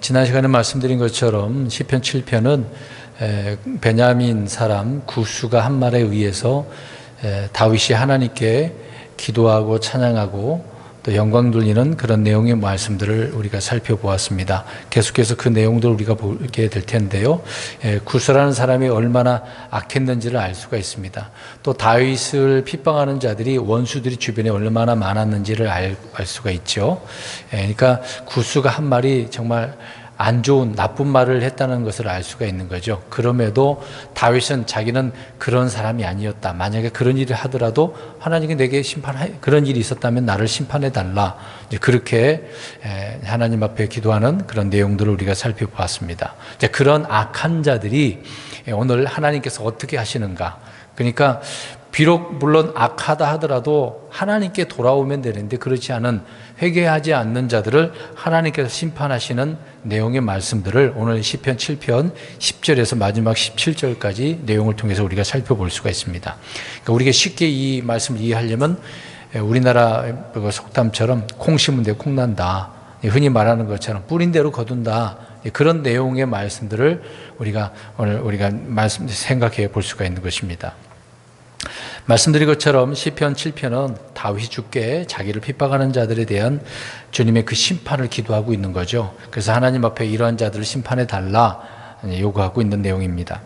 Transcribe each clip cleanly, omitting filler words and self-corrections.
지난 시간에 말씀드린 것처럼 시편 7편은 베냐민 사람 구스가 한 말에 의해서 다윗이 하나님께 기도하고 찬양하고 또 영광 돌리는 그런 내용의 말씀들을 우리가 살펴보았습니다. 계속해서 그 내용들을 우리가 보게 될 텐데요. 구스라는 사람이 얼마나 악했는지를 알 수가 있습니다. 또 다윗을 핍박하는 자들이 원수들이 주변에 얼마나 많았는지를 알 수가 있죠. 그러니까 구스가 한 말이 정말 안 좋은 나쁜 말을 했다는 것을 알 수가 있는 거죠. 그럼에도 다윗은 자기는 그런 사람이 아니었다. 만약에 그런 일을 하더라도 하나님이 내게 그런 일이 있었다면 나를 심판해 달라. 그렇게 하나님 앞에 기도하는 그런 내용들을 우리가 살펴보았습니다. 그런 악한 자들이 오늘 하나님께서 어떻게 하시는가? 그러니까 비록 물론 악하다 하더라도 하나님께 돌아오면 되는데 그렇지 않은 회개하지 않는 자들을 하나님께서 심판하시는 내용의 말씀들을 오늘 시편 7편 10절에서 마지막 17절까지 내용을 통해서 우리가 살펴볼 수가 있습니다. 그러니까 우리가 쉽게 이 말씀을 이해하려면 우리나라 속담처럼 콩 심은 데 콩 난다. 흔히 말하는 것처럼 뿌린 대로 거둔다. 그런 내용의 말씀들을 오늘 우리가 생각해 볼 수가 있는 것입니다. 말씀드린 것처럼 시편 7편은 다윗이 주께 자기를 핍박하는 자들에 대한 주님의 그 심판을 기도하고 있는 거죠. 그래서 하나님 앞에 이러한 자들을 심판해 달라 요구하고 있는 내용입니다.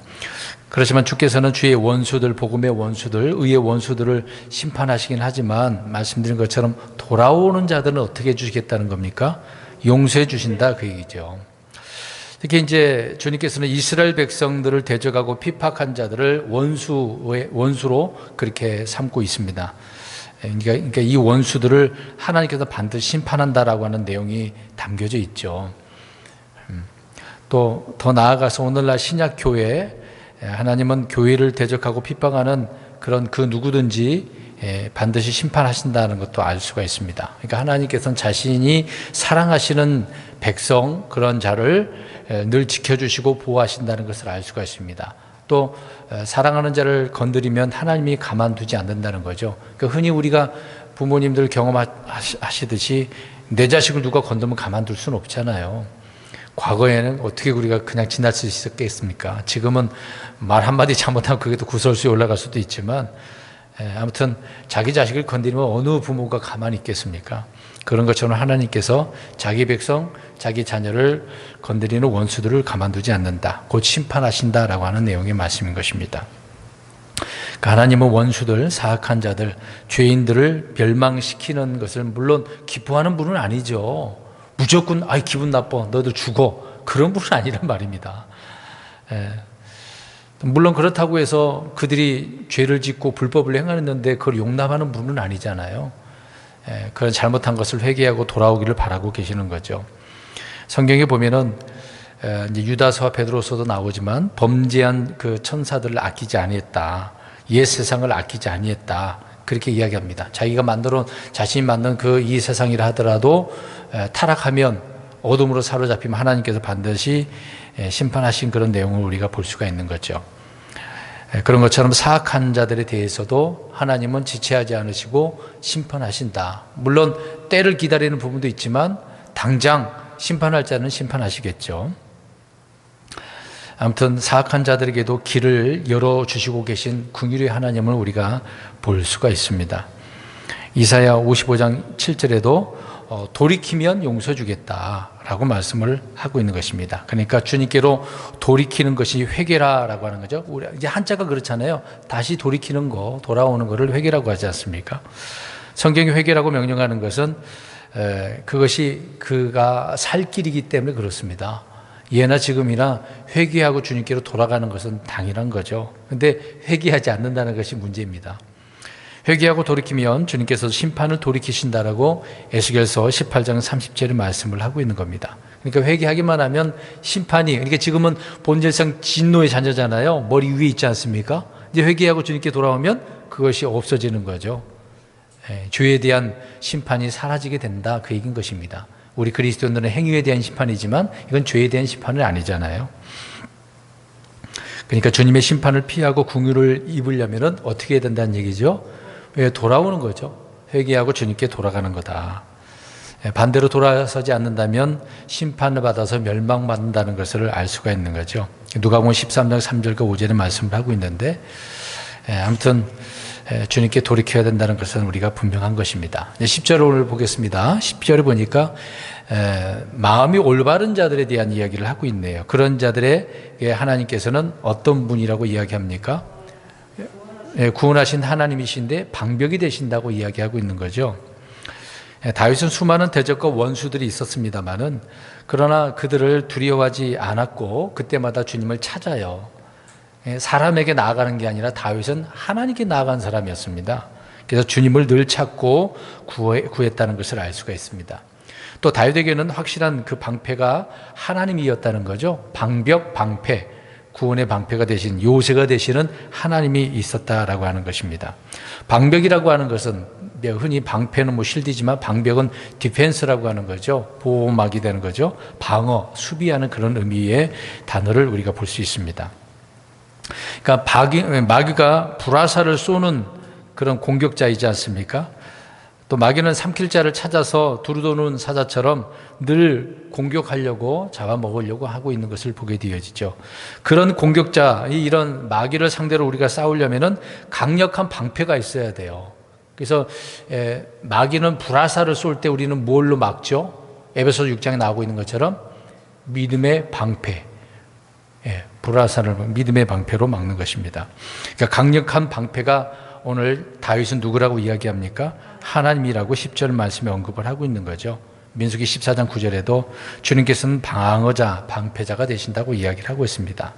그렇지만 주께서는 주의 원수들, 복음의 원수들, 의의 원수들을 심판하시긴 하지만 말씀드린 것처럼 돌아오는 자들은 어떻게 해주시겠다는 겁니까? 용서해 주신다 그 얘기죠. 특히 이제 주님께서는 이스라엘 백성들을 대적하고 핍박한 자들을 원수로 그렇게 삼고 있습니다. 그러니까 이 원수들을 하나님께서 반드시 심판한다라고 하는 내용이 담겨져 있죠. 또 더 나아가서 오늘날 신약 교회, 하나님은 교회를 대적하고 핍박하는 그런 그 누구든지 반드시 심판하신다는 것도 알 수가 있습니다. 그러니까 하나님께서는 자신이 사랑하시는 백성, 그런 자를 늘 지켜주시고 보호하신다는 것을 알 수가 있습니다. 또 사랑하는 자를 건드리면 하나님이 가만두지 않는다는 거죠. 그러니까 흔히 우리가 부모님들 경험하시듯이 내 자식을 누가 건드면 가만둘 수는 없잖아요. 과거에는 어떻게 우리가 그냥 지날 수 있었겠습니까? 지금은 말 한마디 잘못하면 그게 또 구설수에 올라갈 수도 있지만 아무튼 자기 자식을 건드리면 어느 부모가 가만히 있겠습니까? 그런 것처럼 하나님께서 자기 백성, 자기 자녀를 건드리는 원수들을 가만두지 않는다. 곧 심판하신다라고 하는 내용의 말씀인 것입니다. 그러니까 하나님은 원수들, 사악한 자들, 죄인들을 멸망시키는 것을 물론 기뻐하는 분은 아니죠. 무조건 기분 나빠, 너도 죽어. 그런 분은 아니란 말입니다. 물론 그렇다고 해서 그들이 죄를 짓고 불법을 행하는데 그걸 용납하는 분은 아니잖아요. 그런 잘못한 것을 회개하고 돌아오기를 바라고 계시는 거죠. 성경에 보면은 이제 유다서와 베드로서도 나오지만 범죄한 그 천사들을 아끼지 아니했다. 옛 세상을 아끼지 아니했다. 그렇게 이야기합니다. 자신이 만든 그 이 세상이라 하더라도 타락하면 어둠으로 사로잡히면 하나님께서 반드시 심판하신 그런 내용을 우리가 볼 수가 있는 거죠. 그런 것처럼 사악한 자들에 대해서도 하나님은 지체하지 않으시고 심판하신다. 물론 때를 기다리는 부분도 있지만 당장 심판할 자는 심판하시겠죠. 아무튼 사악한 자들에게도 길을 열어주시고 계신 긍휼의 하나님을 우리가 볼 수가 있습니다. 이사야 55장 7절에도 돌이키면 용서 주겠다라고 말씀을 하고 있는 것입니다. 그러니까 주님께로 돌이키는 것이 회개라고 하는 거죠. 우리 이제 한자가 그렇잖아요. 다시 돌이키는 거, 돌아오는 거를 회개라고 하지 않습니까? 성경이 회개라고 명령하는 것은 그것이 그가 살 길이기 때문에 그렇습니다. 예나 지금이나 회개하고 주님께로 돌아가는 것은 당연한 거죠. 그런데 회개하지 않는다는 것이 문제입니다. 회개하고 돌이키면 주님께서 심판을 돌이키신다라고 에스겔서 18장 30절의 말씀을 하고 있는 겁니다. 그러니까 회개하기만 하면 그러니까 지금은 본질상 진노의 자녀잖아요. 머리 위에 있지 않습니까? 이제 회개하고 주님께 돌아오면 그것이 없어지는 거죠. 죄에 대한 심판이 사라지게 된다, 그 얘기인 것입니다. 우리 그리스도인들은 행위에 대한 심판이지만 이건 죄에 대한 심판은 아니잖아요. 그러니까 주님의 심판을 피하고 긍휼을 입으려면 어떻게 해야 된다는 얘기죠? 돌아오는 거죠. 회개하고 주님께 돌아가는 거다. 반대로 돌아서지 않는다면 심판을 받아서 멸망받는다는 것을 알 수가 있는 거죠. 누가복음 13장 3절과 5절의 말씀을 하고 있는데, 아무튼 주님께 돌이켜야 된다는 것은 우리가 분명한 것입니다. 10절을 오늘 보겠습니다. 10절에 보니까 마음이 올바른 자들에 대한 이야기를 하고 있네요. 그런 자들에게 하나님께서는 어떤 분이라고 이야기합니까? 구원하신 하나님이신데 방벽이 되신다고 이야기하고 있는 거죠. 다윗은 수많은 대적과 원수들이 있었습니다마는, 그러나 그들을 두려워하지 않았고 그때마다 주님을 찾아요. 사람에게 나아가는 게 아니라 다윗은 하나님께 나아간 사람이었습니다. 그래서 주님을 늘 찾고 구했다는 것을 알 수가 있습니다. 또 다윗에게는 확실한 그 방패가 하나님이었다는 거죠. 방벽, 방패, 구원의 방패가 되신, 요새가 되시는 하나님이 있었다라고 하는 것입니다. 방벽이라고 하는 것은 흔히 방패는 뭐 실드지만 방벽은 디펜스라고 하는 거죠. 보호막이 되는 거죠. 방어, 수비하는 그런 의미의 단어를 우리가 볼 수 있습니다. 그러니까 마귀가 불화살을 쏘는 그런 공격자이지 않습니까? 또 마귀는 삼킬 자를 찾아서 두루도는 사자처럼 늘 공격하려고 잡아먹으려고 하고 있는 것을 보게 되어지죠. 그런 공격자, 이런 마귀를 상대로 우리가 싸우려면은 강력한 방패가 있어야 돼요. 그래서 마귀는 불화살을 쏠 때 우리는 뭘로 막죠? 에베소서 6장에 나오고 있는 것처럼 믿음의 방패, 불화살을 믿음의 방패로 막는 것입니다. 그러니까 강력한 방패가, 오늘 다윗은 누구라고 이야기합니까? 하나님이라고 10절 말씀에 언급을 하고 있는 거죠. 민수기 14장 9절에도 주님께서는 방어자, 방패자가 되신다고 이야기를 하고 있습니다.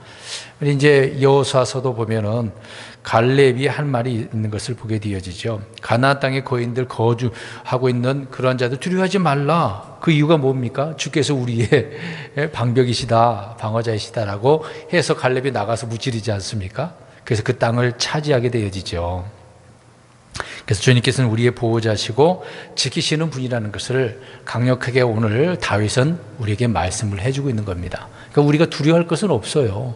우리 이제 여호수아서도 보면은 갈렙이 한 말이 있는 것을 보게 되어지죠. 가나안 땅의 거인들 거주하고 있는 그런 자들 두려워하지 말라. 그 이유가 뭡니까? 주께서 우리의 방벽이시다, 방어자이시다라고 해서 갈렙이 나가서 무찌르지 않습니까? 그래서 그 땅을 차지하게 되어지죠. 그래서 주님께서는 우리의 보호자시고 지키시는 분이라는 것을 강력하게 오늘 다윗은 우리에게 말씀을 해주고 있는 겁니다. 그러니까 우리가 두려워할 것은 없어요.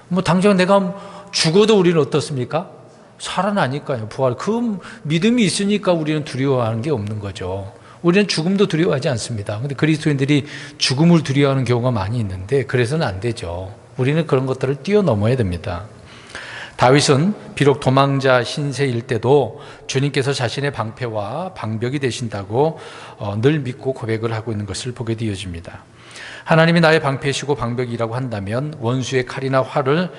뭐 당장 내가 죽어도 우리는 어떻습니까? 살아나니까요. 부활. 그 믿음이 있으니까 우리는 두려워하는 게 없는 거죠. 우리는 죽음도 두려워하지 않습니다. 그런데 그리스도인들이 죽음을 두려워하는 경우가 많이 있는데, 그래서는 안 되죠. 우리는 그런 것들을 뛰어넘어야 됩니다. 다윗은 비록 도망자 신세일 때도 주님께서 자신의 방패와 방벽이 되신다고 늘 믿고 고백을 하고 있는 것을 보게 되어집니다. 하나님이 나의 방패시고 방벽이라고 한다면 원수의 칼이나 활을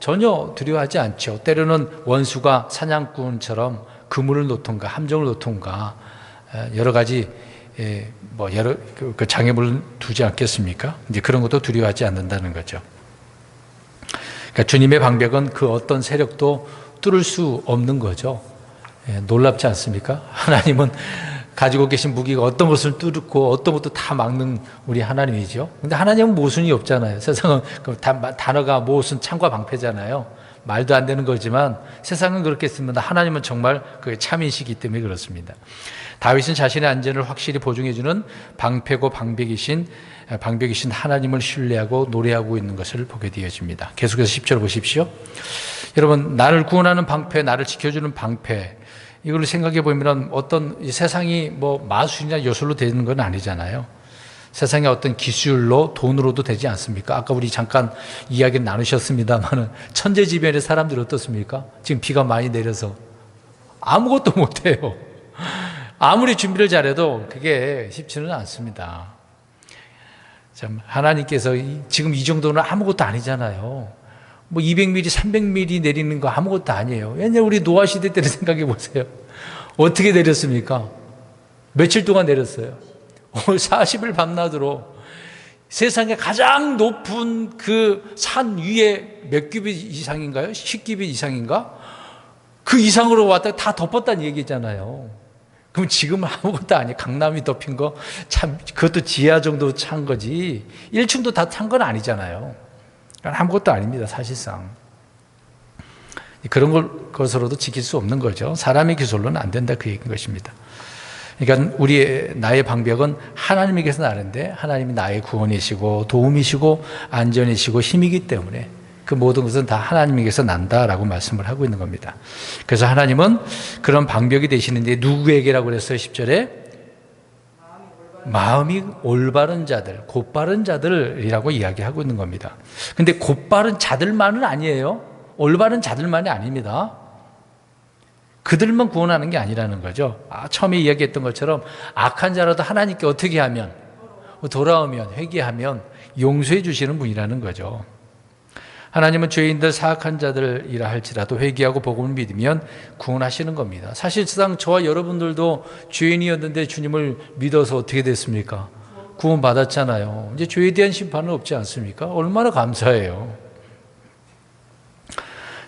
전혀 두려워하지 않죠. 때로는 원수가 사냥꾼처럼 그물을 놓던가 함정을 놓던가 여러 가지 그 장애물을 두지 않겠습니까? 이제 그런 것도 두려워하지 않는다는 거죠. 그러니까 주님의 방벽은 그 어떤 세력도 뚫을 수 없는 거죠. 놀랍지 않습니까? 하나님은 가지고 계신 무기가 어떤 것을 뚫고 어떤 것도 다 막는 우리 하나님이죠. 근데 하나님은 모순이 없잖아요. 세상은 단어가 모순, 창과 방패잖아요. 말도 안 되는 거지만 세상은 그렇게 씁니다. 하나님은 정말 그 참이시기 때문에 그렇습니다. 다윗은 자신의 안전을 확실히 보증해주는 방패고 방벽이신 하나님을 신뢰하고 노래하고 있는 것을 보게 되어집니다. 계속해서 10절 보십시오. 여러분, 나를 구원하는 방패, 나를 지켜주는 방패, 이걸 생각해 보면 어떤 세상이 마술이나 요술로 되는 건 아니잖아요. 세상의 어떤 기술로, 돈으로도 되지 않습니까? 아까 우리 잠깐 이야기를 나누셨습니다만 천재지변의 사람들이 어떻습니까? 지금 비가 많이 내려서 아무것도 못해요. 아무리 준비를 잘해도 그게 쉽지는 않습니다. 참, 하나님께서 지금 이 정도는 아무것도 아니잖아요. 200mm, 300mm 내리는 거 아무것도 아니에요. 옛날 우리 노아 시대 때를 생각해 보세요. 어떻게 내렸습니까? 며칠 동안 내렸어요. 40일 밤낮으로 세상에 가장 높은 그 산 위에 몇 규빗 이상인가요? 10규빗 이상인가? 그 이상으로 왔다가 다 덮었다는 얘기잖아요. 그럼 지금 아무것도 아니에요. 강남이 덮인 거, 참, 그것도 지하 정도 찬 거지. 1층도 다 찬 건 아니잖아요. 그러니까 아무것도 아닙니다, 사실상. 그런 것으로도 지킬 수 없는 거죠. 사람의 기술로는 안 된다, 그 얘기인 것입니다. 그러니까 나의 방벽은 하나님에게서 나는데, 하나님이 나의 구원이시고 도움이시고 안전이시고 힘이기 때문에 그 모든 것은 다 하나님에게서 난다라고 말씀을 하고 있는 겁니다. 그래서 하나님은 그런 방벽이 되시는데 누구에게라고 그랬어요? 10절에 마음이 올바른 자들, 곧바른 자들이라고 이야기하고 있는 겁니다. 근데 곧바른 자들만은 아니에요. 올바른 자들만이 아닙니다. 그들만 구원하는 게 아니라는 거죠. 처음에 이야기했던 것처럼 악한 자라도 하나님께 어떻게 하면, 돌아오면, 회개하면 용서해 주시는 분이라는 거죠. 하나님은 죄인들, 사악한 자들이라 할지라도 회개하고 복음을 믿으면 구원하시는 겁니다. 사실상 저와 여러분들도 죄인이었는데 주님을 믿어서 어떻게 됐습니까? 구원받았잖아요. 이제 죄에 대한 심판은 없지 않습니까? 얼마나 감사해요.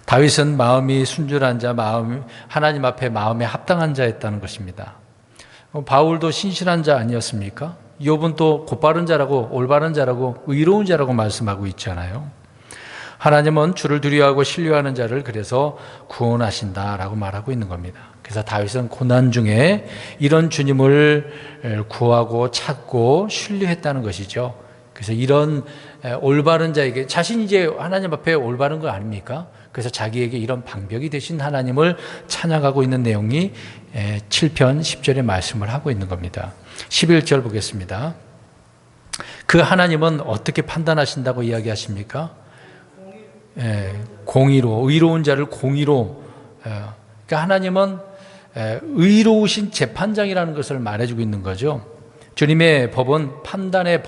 다윗은 마음이 순전한 자, 하나님 앞에 마음에 합당한 자였다는 것입니다. 바울도 신실한 자 아니었습니까? 욥은 또 곧바른 자라고, 올바른 자라고, 의로운 자라고 말씀하고 있잖아요. 하나님은 주를 두려워하고 신뢰하는 자를 그래서 구원하신다라고 말하고 있는 겁니다. 그래서 다윗은 고난 중에 이런 주님을 구하고 찾고 신뢰했다는 것이죠. 그래서 이런 올바른 자에게, 자신이 이제 하나님 앞에 올바른 거 아닙니까? 그래서 자기에게 이런 방벽이 되신 하나님을 찬양하고 있는 내용이 7편 10절의 말씀을 하고 있는 겁니다. 11절 보겠습니다. 그 하나님은 어떻게 판단하신다고 이야기하십니까? 공의로, 의로운 자를 공의로. 그러니까 하나님은 의로우신 재판장이라는 것을 말해주고 있는 거죠. 주님의 법은 판단의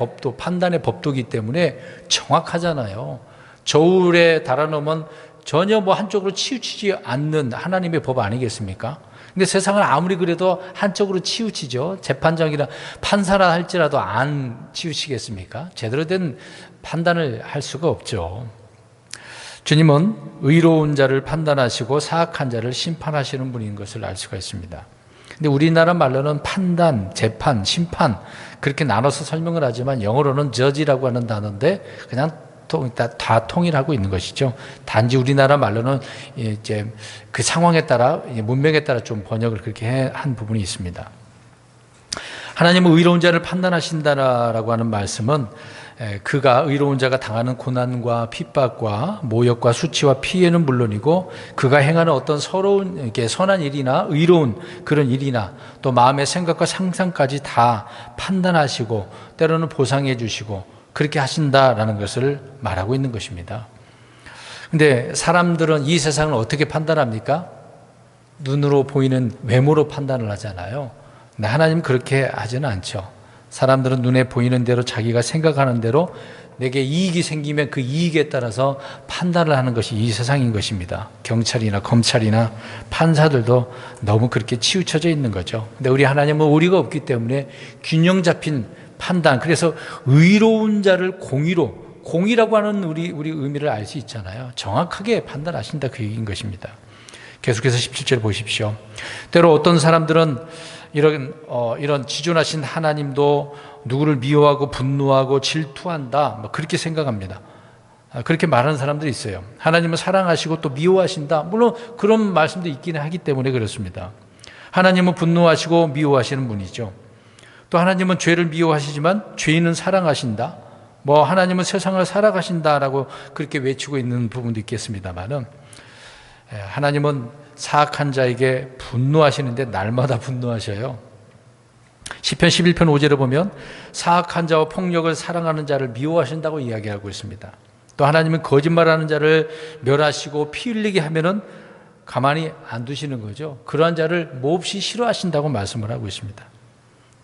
법도이기 때문에 정확하잖아요. 저울에 달아놓으면 전혀 한쪽으로 치우치지 않는 하나님의 법 아니겠습니까? 근데 세상은 아무리 그래도 한쪽으로 치우치죠. 재판장이라 판사라 할지라도 안 치우치겠습니까? 제대로 된 판단을 할 수가 없죠. 주님은 의로운 자를 판단하시고 사악한 자를 심판하시는 분인 것을 알 수가 있습니다. 근데 우리나라 말로는 판단, 재판, 심판 그렇게 나눠서 설명을 하지만 영어로는 judge라고 하는 단어인데 그냥 다 통일하고 있는 것이죠. 단지 우리나라 말로는 이제 그 상황에 따라, 문맥에 따라 좀 번역을 그렇게 한 부분이 있습니다. 하나님은 의로운 자를 판단하신다라고 하는 말씀은 그가 의로운 자가 당하는 고난과 핍박과 모욕과 수치와 피해는 물론이고 그가 행하는 어떤 선한 일이나 의로운 그런 일이나 또 마음의 생각과 상상까지 다 판단하시고 때로는 보상해 주시고 그렇게 하신다라는 것을 말하고 있는 것입니다. 근데 사람들은 이 세상을 어떻게 판단합니까? 눈으로 보이는 외모로 판단을 하잖아요. 근데 하나님은 그렇게 하지는 않죠. 사람들은 눈에 보이는 대로 자기가 생각하는 대로 내게 이익이 생기면 그 이익에 따라서 판단을 하는 것이 이 세상인 것입니다. 경찰이나 검찰이나 판사들도 너무 그렇게 치우쳐져 있는 거죠. 근데 우리 하나님은 오리가 없기 때문에 균형 잡힌 판단, 그래서 의로운 자를 공의라고 하는 우리 의미를 알 수 있잖아요. 정확하게 판단하신다 그 얘기인 것입니다. 계속해서 17절 보십시오. 때로 어떤 사람들은 이런 지존하신 하나님도 누구를 미워하고 분노하고 질투한다, 그렇게 생각합니다. 그렇게 말하는 사람들이 있어요. 하나님은 사랑하시고 또 미워하신다. 물론 그런 말씀도 있긴 하기 때문에 그렇습니다. 하나님은 분노하시고 미워하시는 분이죠. 또 하나님은 죄를 미워하시지만 죄인은 사랑하신다. 하나님은 세상을 살아가신다라고 그렇게 외치고 있는 부분도 있겠습니다만은 하나님은 사악한 자에게 분노하시는데 날마다 분노하셔요. 시편 11편 5절에 보면 사악한 자와 폭력을 사랑하는 자를 미워하신다고 이야기하고 있습니다. 또 하나님은 거짓말하는 자를 멸하시고 피 흘리게 하면은 가만히 안 두시는 거죠. 그러한 자를 몹시 싫어하신다고 말씀을 하고 있습니다.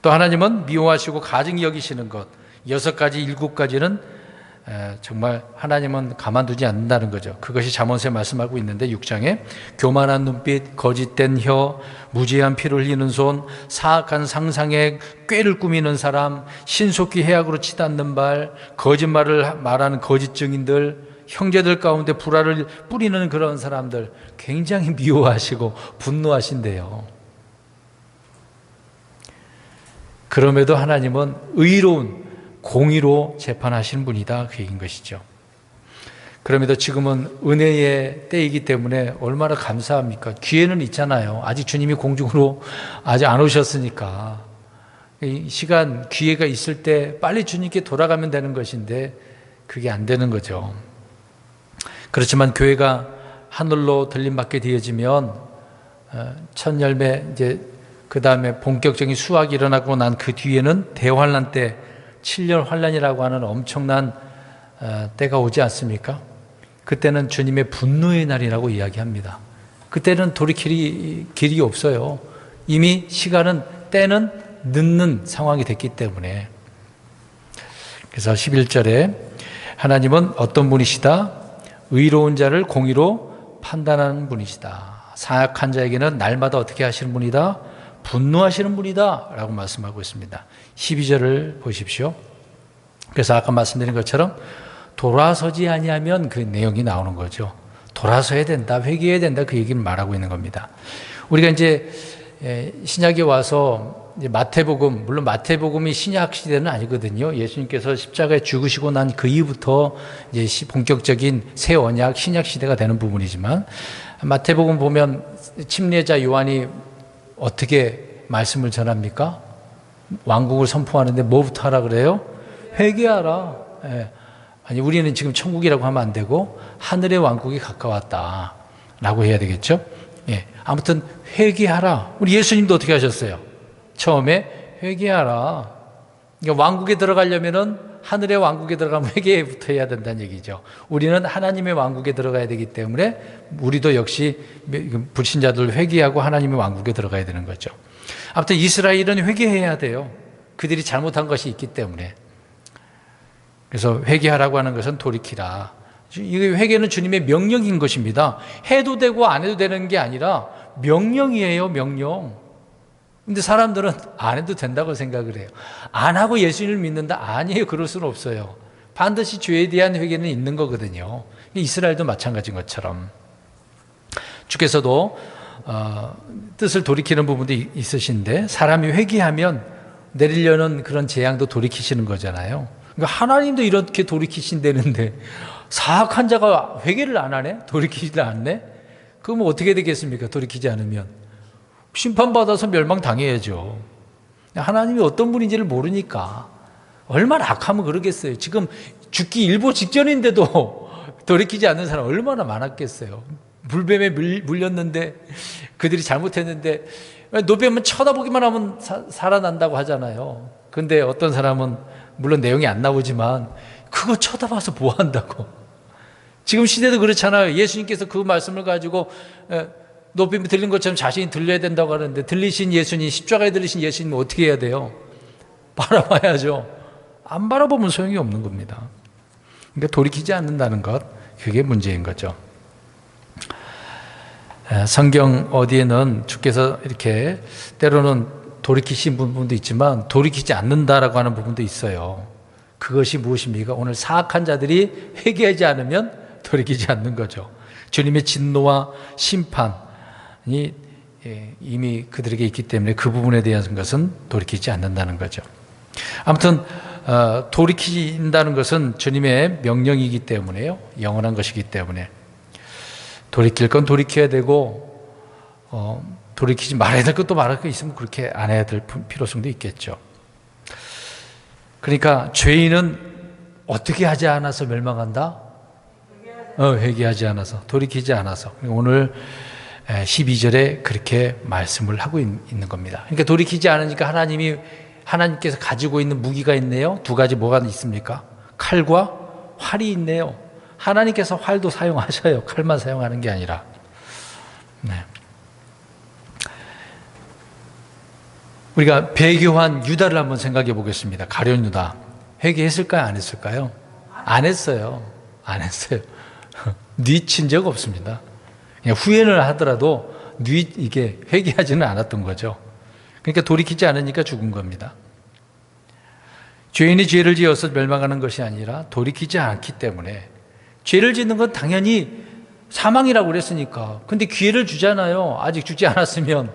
또 하나님은 미워하시고 가증히 여기시는 것 6가지 7가지는 정말 하나님은 가만두지 않는다는 거죠. 그것이 잠언서에 말씀하고 있는데 6장에 교만한 눈빛, 거짓된 혀, 무지한 피를 흘리는 손, 사악한 상상에 꾀를 꾸미는 사람, 신속히 해악으로 치닫는 발, 거짓말을 말하는 거짓 증인들, 형제들 가운데 불화를 뿌리는 그런 사람들 굉장히 미워하시고 분노하신대요. 그럼에도 하나님은 의로운 공의로 재판하시는 분이다 그 얘기인 것이죠. 그럼에도 지금은 은혜의 때이기 때문에 얼마나 감사합니까? 기회는 있잖아요. 아직 주님이 공중으로 아직 안 오셨으니까 이 시간 기회가 있을 때 빨리 주님께 돌아가면 되는 것인데 그게 안 되는 거죠. 그렇지만 교회가 하늘로 들림받게 되어지면 첫 열매 이제 그 다음에 본격적인 수확이 일어나고 난 그 뒤에는 대환란 때 7년 환란이라고 하는 엄청난 때가 오지 않습니까? 그때는 주님의 분노의 날이라고 이야기합니다. 그때는 돌이킬 길이 없어요. 이미 시간은, 때는 늦는 상황이 됐기 때문에. 그래서 11절에 하나님은 어떤 분이시다? 의로운 자를 공의로 판단하는 분이시다. 사악한 자에게는 날마다 어떻게 하시는 분이다? 분노하시는 분이다 라고 말씀하고 있습니다. 12절을 보십시오. 그래서 아까 말씀드린 것처럼 돌아서지 아니하면 그 내용이 나오는 거죠. 돌아서야 된다, 회개해야 된다, 그 얘기를 말하고 있는 겁니다. 우리가 이제 신약에 와서 이제 마태복음, 물론 마태복음이 신약 시대는 아니거든요. 예수님께서 십자가에 죽으시고 난 그 이후부터 이제 본격적인 새 언약, 신약 시대가 되는 부분이지만, 마태복음 보면 침례자 요한이 어떻게 말씀을 전합니까? 왕국을 선포하는데 뭐부터 하라 그래요? 회개하라. 예. 아니, 우리는 지금 천국이라고 하면 안 되고 하늘의 왕국이 가까웠다 라고 해야 되겠죠? 예. 아무튼 회개하라. 우리 예수님도 어떻게 하셨어요? 처음에 회개하라. 그러니까 왕국에 들어가려면은 하늘의 왕국에 들어가면 회개부터 해야 된다는 얘기죠. 우리는 하나님의 왕국에 들어가야 되기 때문에 우리도 역시 불신자들 회개하고 하나님의 왕국에 들어가야 되는 거죠. 아무튼 이스라엘은 회개해야 돼요. 그들이 잘못한 것이 있기 때문에. 그래서 회개하라고 하는 것은 돌이키라. 이 회개는 주님의 명령인 것입니다. 해도 되고 안 해도 되는 게 아니라 명령이에요, 명령. 근데 사람들은 안 해도 된다고 생각을 해요. 안 하고 예수님을 믿는다? 아니에요. 그럴 수는 없어요. 반드시 죄에 대한 회개는 있는 거거든요. 이스라엘도 마찬가지인 것처럼. 주께서도 뜻을 돌이키는 부분도 있으신데, 사람이 회개하면 내리려는 그런 재앙도 돌이키시는 거잖아요. 그러니까 하나님도 이렇게 돌이키신다는데 사악한 자가 회개를 안 하네? 돌이키지 않네? 그러면 어떻게 되겠습니까? 돌이키지 않으면 심판받아서 멸망당해야죠. 하나님이 어떤 분인지를 모르니까 얼마나 악하면 그러겠어요. 지금 죽기 일보 직전인데도 돌이키지 않는 사람 얼마나 많았겠어요. 물뱀에 물렸는데, 그들이 잘못했는데 노뱀은 쳐다보기만 하면 살아난다고 하잖아요. 근데 어떤 사람은, 물론 내용이 안 나오지만, 그거 쳐다봐서 뭐 한다고. 지금 시대도 그렇잖아요. 예수님께서 그 말씀을 가지고 노뱀이 들린 것처럼 자신이 들려야 된다고 하는데, 들리신 예수님, 십자가에 들리신 예수님은 어떻게 해야 돼요? 바라봐야죠. 안 바라보면 소용이 없는 겁니다. 그러니까 돌이키지 않는다는 것, 그게 문제인 거죠. 성경 어디에는 주께서 이렇게 때로는 돌이키신 부분도 있지만 돌이키지 않는다라고 하는 부분도 있어요. 그것이 무엇입니까? 오늘 사악한 자들이 회개하지 않으면 돌이키지 않는 거죠. 주님의 진노와 심판이 이미 그들에게 있기 때문에 그 부분에 대한 것은 돌이키지 않는다는 거죠. 아무튼 돌이킨다는 것은 주님의 명령이기 때문에요. 영원한 것이기 때문에 돌이킬 건 돌이켜야 되고, 돌이키지 말아야 될 것도 말할 거 있으면 그렇게 안 해야 될 필요성도 있겠죠. 그러니까 죄인은 어떻게 하지 않아서 멸망한다? 회개하지 않아서, 돌이키지 않아서. 오늘 12절에 그렇게 말씀을 하고 있는 겁니다. 그러니까 돌이키지 않으니까 하나님께서 가지고 있는 무기가 있네요. 두 가지 뭐가 있습니까? 칼과 활이 있네요. 하나님께서 활도 사용하셔요. 칼만 사용하는 게 아니라. 네. 우리가 배교한 유다를 한번 생각해 보겠습니다. 가룟 유다. 회개했을까요? 안 했을까요? 안 했어요. 안 했어요. 뉘친 적 없습니다. 그냥 후회를 하더라도 이게 회개하지는 않았던 거죠. 그러니까 돌이키지 않으니까 죽은 겁니다. 죄인이 죄를 지어서 멸망하는 것이 아니라 돌이키지 않기 때문에, 죄를 짓는 건 당연히 사망이라고 그랬으니까. 근데 기회를 주잖아요. 아직 주지 않았으면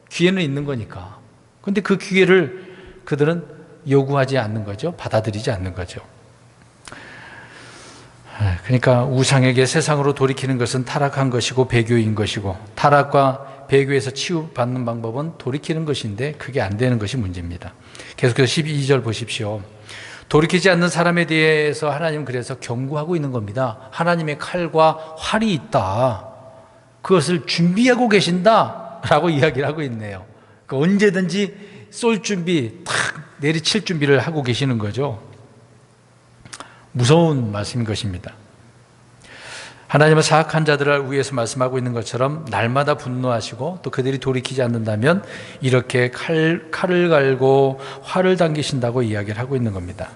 기회는 있는 거니까. 근데 그 기회를 그들은 요구하지 않는 거죠. 받아들이지 않는 거죠. 그러니까 우상에게 세상으로 돌이키는 것은 타락한 것이고 배교인 것이고, 타락과 배교에서 치유받는 방법은 돌이키는 것인데 그게 안 되는 것이 문제입니다. 계속해서 12절 보십시오. 돌이키지 않는 사람에 대해서 하나님은 그래서 경고하고 있는 겁니다. 하나님의 칼과 활이 있다. 그것을 준비하고 계신다 라고 이야기를 하고 있네요. 언제든지 쏠 준비, 탁 내리칠 준비를 하고 계시는 거죠. 무서운 말씀인 것입니다. 하나님은 사악한 자들을 위해서 말씀하고 있는 것처럼 날마다 분노하시고 또 그들이 돌이키지 않는다면 이렇게 칼을 갈고 활을 당기신다고 이야기를 하고 있는 겁니다.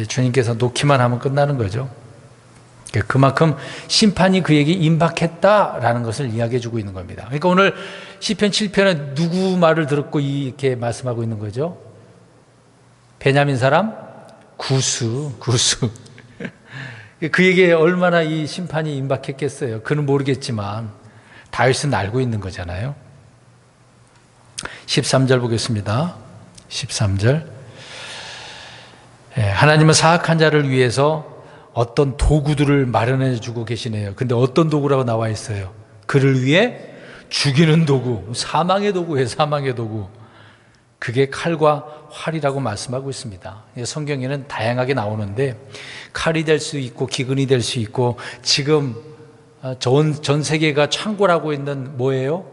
주님께서 놓기만 하면 끝나는 거죠. 그만큼 심판이 그에게 임박했다라는 것을 이야기해 주고 있는 겁니다. 그러니까 오늘 시편 7편은 누구 말을 들었고 이렇게 말씀하고 있는 거죠? 베냐민 사람? 구스. 그에게 얼마나 이 심판이 임박했겠어요. 그는 모르겠지만 다윗은 알고 있는 거잖아요. 13절 보겠습니다. 13절. 하나님은 사악한 자를 위해서 어떤 도구들을 마련해 주고 계시네요. 근데 어떤 도구라고 나와 있어요? 그를 위해 죽이는 도구, 사망의 도구예요. 사망의 도구. 그게 칼과 활이라고 말씀하고 있습니다. 성경에는 다양하게 나오는데 칼이 될 수 있고 기근이 될 수 있고 지금 전 세계가 창궐하고 있는 뭐예요?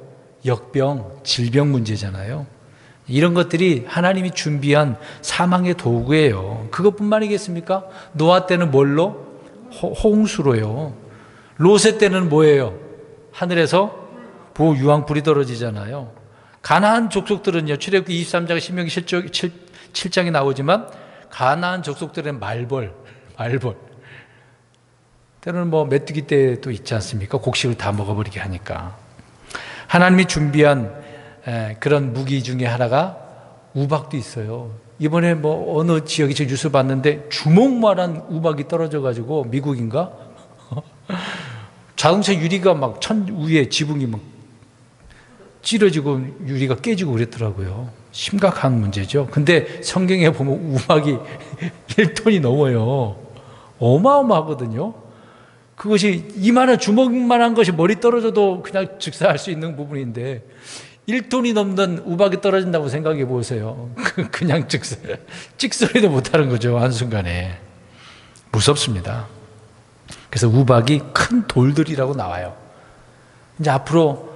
역병, 질병 문제잖아요. 이런 것들이 하나님이 준비한 사망의 도구예요. 그것뿐만이겠습니까? 노아 때는 뭘로? 홍수로요. 롯의 때는 뭐예요? 하늘에서 유황불이 떨어지잖아요. 가나안 족속들은요, 출애굽기 23장 신명기 7장에 나오지만 가나안 족속들은 말벌. 때로는 메뚜기 때도 있지 않습니까? 곡식을 다 먹어버리게 하니까. 하나님이 준비한 그런 무기 중에 하나가 우박도 있어요. 이번에 어느 지역에 저 뉴스 봤는데 주먹만한 우박이 떨어져가지고 미국인가? 자동차 유리가 위에 지붕이 찌러지고 유리가 깨지고 그랬더라고요. 심각한 문제죠. 근데 성경에 보면 우박이 1톤이 넘어요. 어마어마하거든요. 그것이 이만한 주먹만한 것이 머리 떨어져도 그냥 즉사할 수 있는 부분인데 1톤이 넘는 우박이 떨어진다고 생각해 보세요. 그냥 찍소리도 못하는 거죠. 한순간에. 무섭습니다. 그래서 우박이 큰 돌들이라고 나와요. 이제 앞으로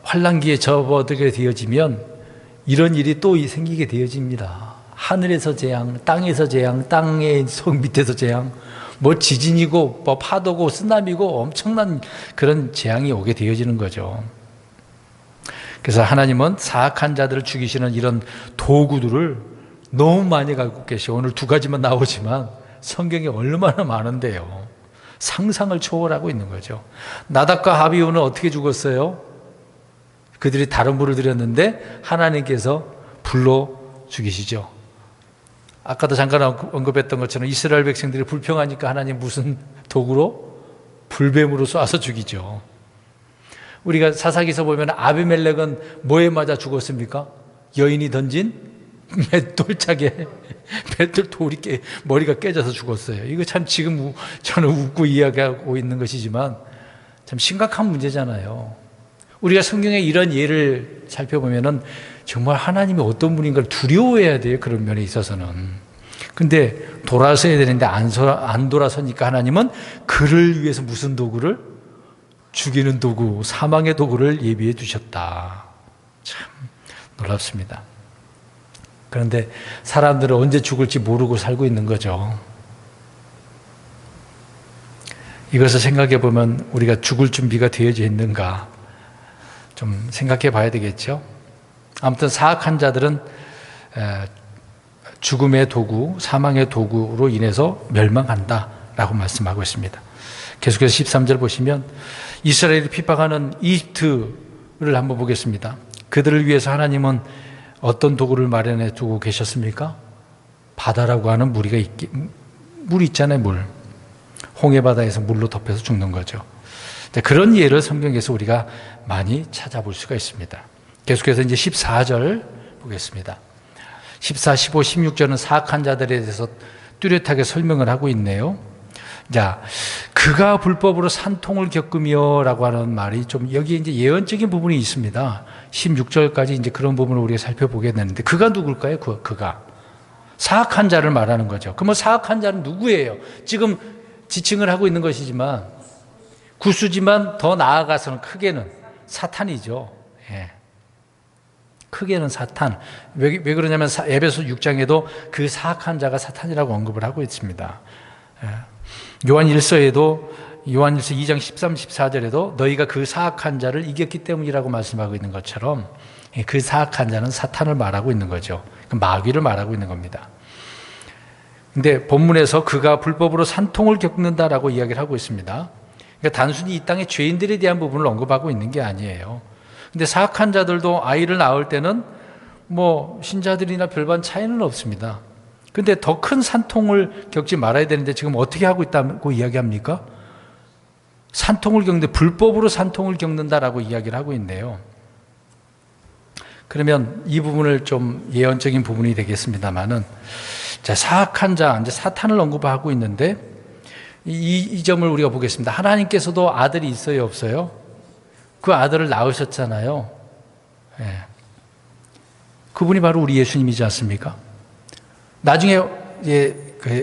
환란기에 접어들게 되어지면 이런 일이 또 생기게 되어집니다. 하늘에서 재앙, 땅에서 재앙, 땅의 속 밑에서 재앙, 지진이고 파도고 쓰나미고 엄청난 그런 재앙이 오게 되어지는 거죠. 그래서 하나님은 사악한 자들을 죽이시는 이런 도구들을 너무 많이 갖고 계시고 오늘 두 가지만 나오지만 성경에 얼마나 많은데요. 상상을 초월하고 있는 거죠. 나답과 아비후는 어떻게 죽었어요? 그들이 다른 불을 들였는데 하나님께서 불로 죽이시죠. 아까도 잠깐 언급했던 것처럼 이스라엘 백성들이 불평하니까 하나님 무슨 도구로? 불뱀으로 쏴서 죽이죠. 우리가 사사기서 보면 아비멜렉은 뭐에 맞아 죽었습니까? 여인이 던진 맷돌짝에 맷돌 돌이 머리가 깨져서 죽었어요. 이거 참 지금 저는 웃고 이야기하고 있는 것이지만 참 심각한 문제잖아요. 우리가 성경의 이런 예를 살펴보면은 정말 하나님이 어떤 분인가를 두려워해야 돼요. 그런 면에 있어서는. 근데 돌아서야 되는데 안 돌아서니까 하나님은 그를 위해서 무슨 도구를? 죽이는 도구, 사망의 도구를 예비해 두셨다. 참 놀랍습니다. 그런데 사람들은 언제 죽을지 모르고 살고 있는 거죠. 이것을 생각해 보면 우리가 죽을 준비가 되어져 있는가 좀 생각해 봐야 되겠죠. 아무튼 사악한 자들은 죽음의 도구, 사망의 도구로 인해서 멸망한다라고 말씀하고 있습니다. 계속해서 13절 보시면 이스라엘이 핍박하는 이집트를 한번 보겠습니다. 그들을 위해서 하나님은 어떤 도구를 마련해 두고 계셨습니까? 바다라고 하는 물 있잖아요, 물. 홍해바다에서 물로 덮여서 죽는 거죠. 그런 예를 성경에서 우리가 많이 찾아볼 수가 있습니다. 계속해서 이제 14절 보겠습니다. 14, 15, 16절은 사악한 자들에 대해서 뚜렷하게 설명을 하고 있네요. 자, 그가 불법으로 산통을 겪으며 라고 하는 말이 좀 여기에 이제 예언적인 부분이 있습니다. 16절까지 이제 그런 부분을 우리가 살펴보게 되는데 그가 누굴까요? 그가. 사악한 자를 말하는 거죠. 그러면 사악한 자는 누구예요? 지금 지칭을 하고 있는 것이지만 구수지만 더 나아가서는 크게는 사탄이죠. 예. 크게는 사탄. 왜 그러냐면 에베소 6장에도 그 사악한 자가 사탄이라고 언급을 하고 있습니다. 요한 1서에도 요한 1서 2장 13, 14절에도 너희가 그 사악한 자를 이겼기 때문이라고 말씀하고 있는 것처럼 그 사악한 자는 사탄을 말하고 있는 거죠. 마귀를 말하고 있는 겁니다. 근데 본문에서 그가 불법으로 산통을 겪는다라고 이야기를 하고 있습니다. 그러니까 단순히 이 땅의 죄인들에 대한 부분을 언급하고 있는 게 아니에요. 근데 사악한 자들도 아이를 낳을 때는 뭐 신자들이나 별반 차이는 없습니다. 근데 더 큰 산통을 겪지 말아야 되는데 지금 어떻게 하고 있다고 이야기합니까? 산통을 겪는데 불법으로 산통을 겪는다라고 이야기를 하고 있네요. 그러면 이 부분을 좀 예언적인 부분이 되겠습니다만은, 자, 사악한 자, 이제 사탄을 언급하고 있는데 이 점을 우리가 보겠습니다. 하나님께서도 아들이 있어요, 없어요? 그 아들을 낳으셨잖아요. 예. 그분이 바로 우리 예수님이지 않습니까? 나중에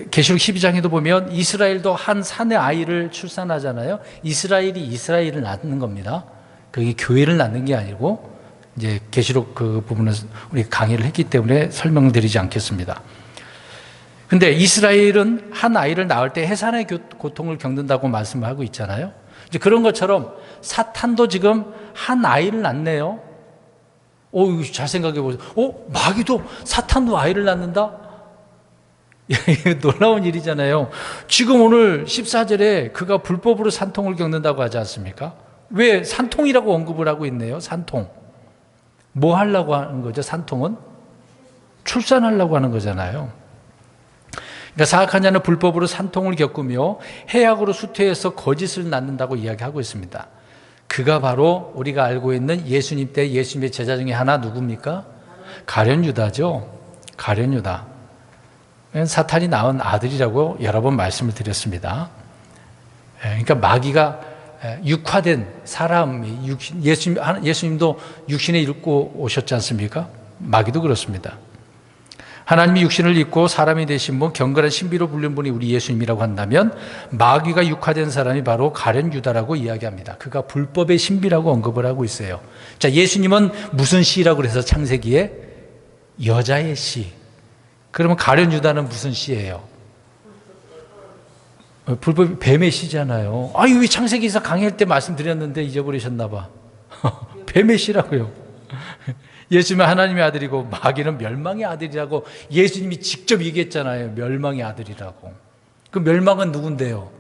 계시록 12장에도 보면 이스라엘도 한 산의 아이를 출산하잖아요. 이스라엘이 이스라엘을 낳는 겁니다. 그게 교회를 낳는 게 아니고, 이제 계시록 그 부분을 우리 강의를 했기 때문에 설명드리지 않겠습니다. 근데 이스라엘은 한 아이를 낳을 때 해산의 고통을 겪는다고 말씀하고 있잖아요. 이제 그런 것처럼 사탄도 지금 한 아이를 낳네요. 잘 생각해 보세요. 마귀도 사탄도 아이를 낳는다? 놀라운 일이잖아요. 지금 오늘 14절에 그가 불법으로 산통을 겪는다고 하지 않습니까? 왜 산통이라고 언급을 하고 있네요? 산통. 뭐 하려고 하는 거죠? 산통은? 출산하려고 하는 거잖아요. 그러니까 사악한 자는 불법으로 산통을 겪으며 해악으로 수태해서 거짓을 낳는다고 이야기하고 있습니다. 그가 바로 우리가 알고 있는 예수님 때 예수님의 제자 중에 하나 누굽니까? 가룟 유다죠. 가룟 유다. 사탄이 낳은 아들이라고 여러 번 말씀을 드렸습니다. 그러니까 마귀가 육화된 사람, 예수님도 육신에 입고 오셨지 않습니까? 마귀도 그렇습니다. 하나님이 육신을 입고 사람이 되신 분, 경건한 신비로 불린 분이 우리 예수님이라고 한다면 마귀가 육화된 사람이 바로 가룟 유다라고 이야기합니다. 그가 불법의 신비라고 언급을 하고 있어요. 자, 예수님은 무슨 씨라고 그래서 창세기에? 여자의 씨. 그러면 가룟 유다는 무슨 씨예요? 불법 뱀의 씨잖아요. 왜 창세기에서 강의할 때 말씀드렸는데 잊어버리셨나 봐. 뱀의 씨라고요. 예수님은 하나님의 아들이고 마귀는 멸망의 아들이라고 예수님이 직접 얘기했잖아요. 멸망의 아들이라고. 그 멸망은 누군데요?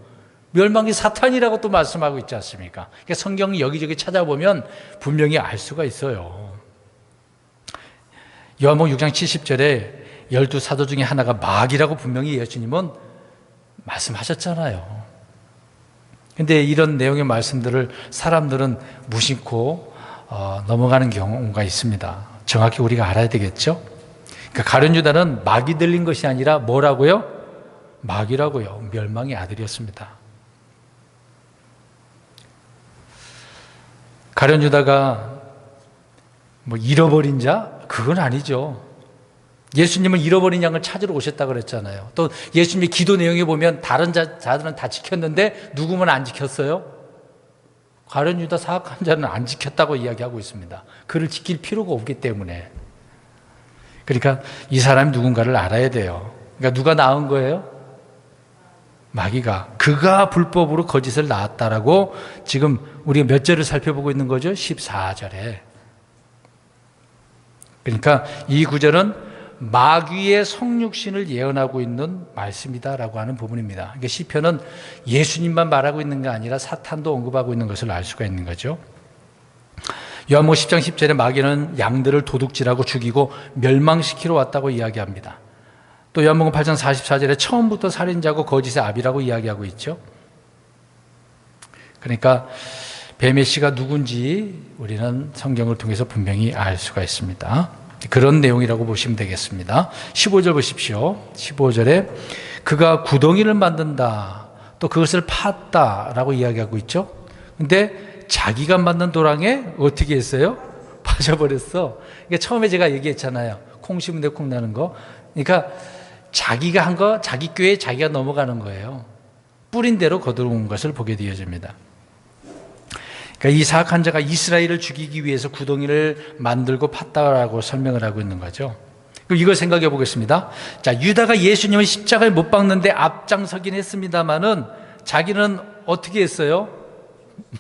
멸망이 사탄이라고 또 말씀하고 있지 않습니까? 그러니까 성경 여기저기 찾아보면 분명히 알 수가 있어요. 요한복음 6장 70절에 12사도 중에 하나가 마귀라고 분명히 예수님은 말씀하셨잖아요. 근데 이런 내용의 말씀들을 사람들은 무심코 넘어가는 경우가 있습니다. 정확히 우리가 알아야 되겠죠? 그러니까 가룟 유다는 마귀 들린 것이 아니라 뭐라고요? 마귀라고요. 멸망의 아들이었습니다. 가룟 유다가 뭐 잃어버린 자? 그건 아니죠. 예수님은 잃어버린 양을 찾으러 오셨다고 그랬잖아요. 또 예수님의 기도 내용에 보면 다른 자들은 다 지켰는데 누구만 안 지켰어요? 가룟 유다 사악한 자는 안 지켰다고 이야기하고 있습니다. 그를 지킬 필요가 없기 때문에. 그러니까 이 사람이 누군가를 알아야 돼요. 그러니까 누가 낳은 거예요? 마귀가. 그가 불법으로 거짓을 낳았다라고 지금 우리가 몇 절을 살펴보고 있는 거죠? 14절에. 그러니까 이 구절은 마귀의 성육신을 예언하고 있는 말씀이다라고 하는 부분입니다. 그러니까 시편은 예수님만 말하고 있는 게 아니라 사탄도 언급하고 있는 것을 알 수가 있는 거죠. 요한복음 10장 10절에 마귀는 양들을 도둑질하고 죽이고 멸망시키러 왔다고 이야기합니다. 또 요한복음 8장 44절에 처음부터 살인자고 거짓의 아비라고 이야기하고 있죠. 그러니까 뱀의 씨가 누군지 우리는 성경을 통해서 분명히 알 수가 있습니다. 그런 내용이라고 보시면 되겠습니다. 15절 보십시오. 15절에 그가 구덩이를 만든다. 또 그것을 팠다라고 이야기하고 있죠. 근데 자기가 만든 도랑에 어떻게 했어요? 빠져버렸어. 그러니까 처음에 제가 얘기했잖아요. 콩 심은 데 콩 나는 거. 그러니까 자기가 한 거, 자기 꾀에 자기가 넘어가는 거예요. 뿌린 대로 거두는 것을 보게 되어집니다. 그러니까 이 사악한 자가 이스라엘을 죽이기 위해서 구덩이를 만들고 팠다라고 설명을 하고 있는 거죠. 그럼 이걸 생각해 보겠습니다. 자, 유다가 예수님을 십자가에 못 박는데 앞장서긴 했습니다만은 자기는 어떻게 했어요?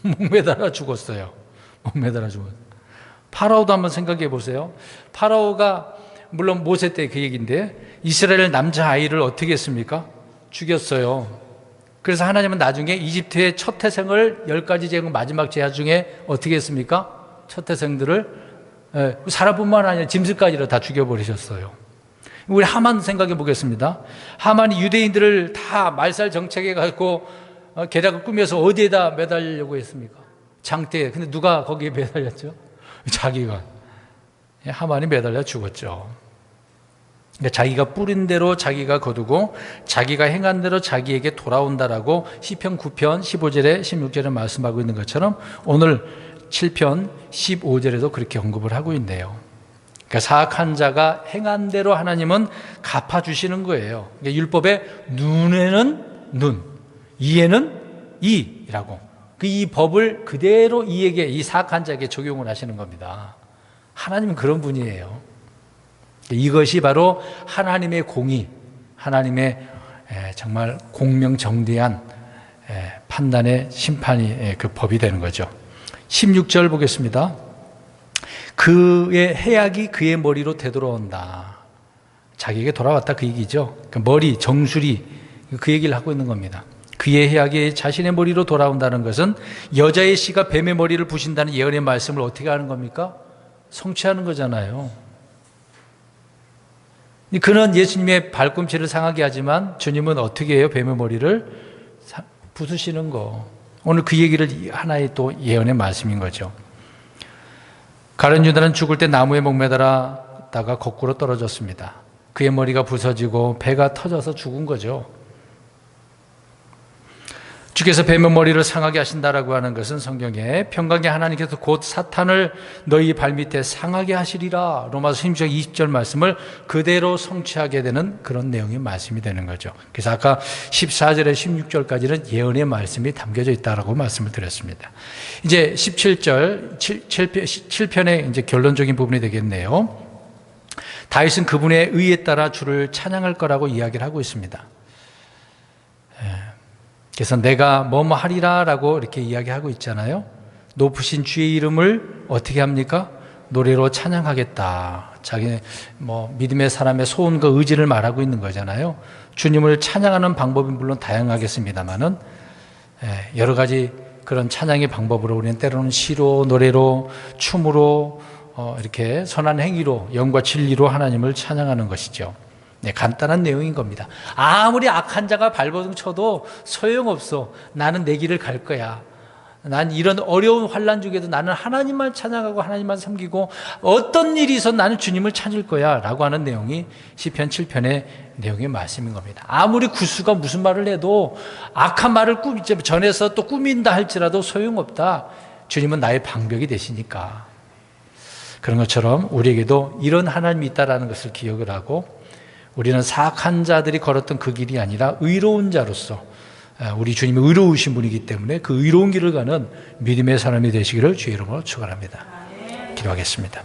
목매달아 죽었어요. 목매달아 죽었어요. 파라오도 한번 생각해 보세요. 파라오가 물론 모세 때 그 얘기인데 이스라엘 남자아이를 어떻게 했습니까? 죽였어요. 그래서 하나님은 나중에 이집트의 첫 태생을 10가지 제국 마지막 제하 중에 어떻게 했습니까? 첫 태생들을 사람뿐만 아니라 짐승까지도 다 죽여버리셨어요. 우리 하만 생각해 보겠습니다. 하만이 유대인들을 다 말살 정책해가지고 계략을 꾸며서 어디에다 매달리려고 했습니까? 장대에. 근데 누가 거기에 매달렸죠? 자기가. 하만이 매달려 죽었죠. 그러니까 자기가 뿌린 대로 자기가 거두고 자기가 행한 대로 자기에게 돌아온다라고 시편 9편 15절에 16절에 말씀하고 있는 것처럼 오늘 7편 15절에도 그렇게 언급을 하고 있네요. 그러니까 사악한 자가 행한 대로 하나님은 갚아주시는 거예요. 그러니까 율법의 눈에는 눈, 이에는 이라고 그 이 법을 그대로 이에게, 이 사악한 자에게 적용을 하시는 겁니다. 하나님은 그런 분이에요. 이것이 바로 하나님의 공의, 하나님의 정말 공명정대한 판단의 심판이 그 법이 되는 거죠. 16절 보겠습니다. 그의 해악이 그의 머리로 되돌아온다. 자기에게 돌아왔다 그 얘기죠. 그 머리, 정수리 그 얘기를 하고 있는 겁니다. 그의 해악이 자신의 머리로 돌아온다는 것은 여자의 씨가 뱀의 머리를 부신다는 예언의 말씀을 어떻게 하는 겁니까? 성취하는 거잖아요. 그는 예수님의 발꿈치를 상하게 하지만 주님은 어떻게 해요? 뱀의 머리를 부수시는 거. 오늘 그 얘기를 하나의 또 예언의 말씀인 거죠. 가룟 유다는 죽을 때 나무에 목매달았다가 거꾸로 떨어졌습니다. 그의 머리가 부서지고 배가 터져서 죽은 거죠. 주께서 뱀의 머리를 상하게 하신다라고 하는 것은 성경에 평강의 하나님께서 곧 사탄을 너희 발밑에 상하게 하시리라, 로마서 16장 20절 말씀을 그대로 성취하게 되는 그런 내용의 말씀이 되는 거죠. 그래서 아까 14절에 16절까지는 예언의 말씀이 담겨져 있다라고 말씀을 드렸습니다. 이제 17절 7편의 이제 결론적인 부분이 되겠네요. 다윗은 그분의 의에 따라 주를 찬양할 거라고 이야기를 하고 있습니다. 그래서 내가 뭐뭐 하리라 라고 이렇게 이야기하고 있잖아요. 높으신 주의 이름을 어떻게 합니까? 노래로 찬양하겠다. 자기 믿음의 사람의 소원과 의지를 말하고 있는 거잖아요. 주님을 찬양하는 방법은 물론 다양하겠습니다만은 여러 가지 그런 찬양의 방법으로 우리는 때로는 시로, 노래로, 춤으로 이렇게 선한 행위로, 영과 진리로 하나님을 찬양하는 것이죠. 네, 간단한 내용인 겁니다. 아무리 악한 자가 발버둥 쳐도 소용없어. 나는 내 길을 갈 거야. 난 이런 어려운 환난 중에도 나는 하나님만 찬양하고 하나님만 섬기고 어떤 일이 있어도 나는 주님을 찾을 거야 라고 하는 내용이 시편 7편의 내용의 말씀인 겁니다. 아무리 구수가 무슨 말을 해도 악한 말을 전해서 또 꾸민다 할지라도 소용없다. 주님은 나의 방벽이 되시니까. 그런 것처럼 우리에게도 이런 하나님이 있다는 것을 기억을 하고 우리는 사악한 자들이 걸었던 그 길이 아니라 의로운 자로서 우리 주님이 의로우신 분이기 때문에 그 의로운 길을 가는 믿음의 사람이 되시기를 주의 이름으로 축원합니다. 기도하겠습니다.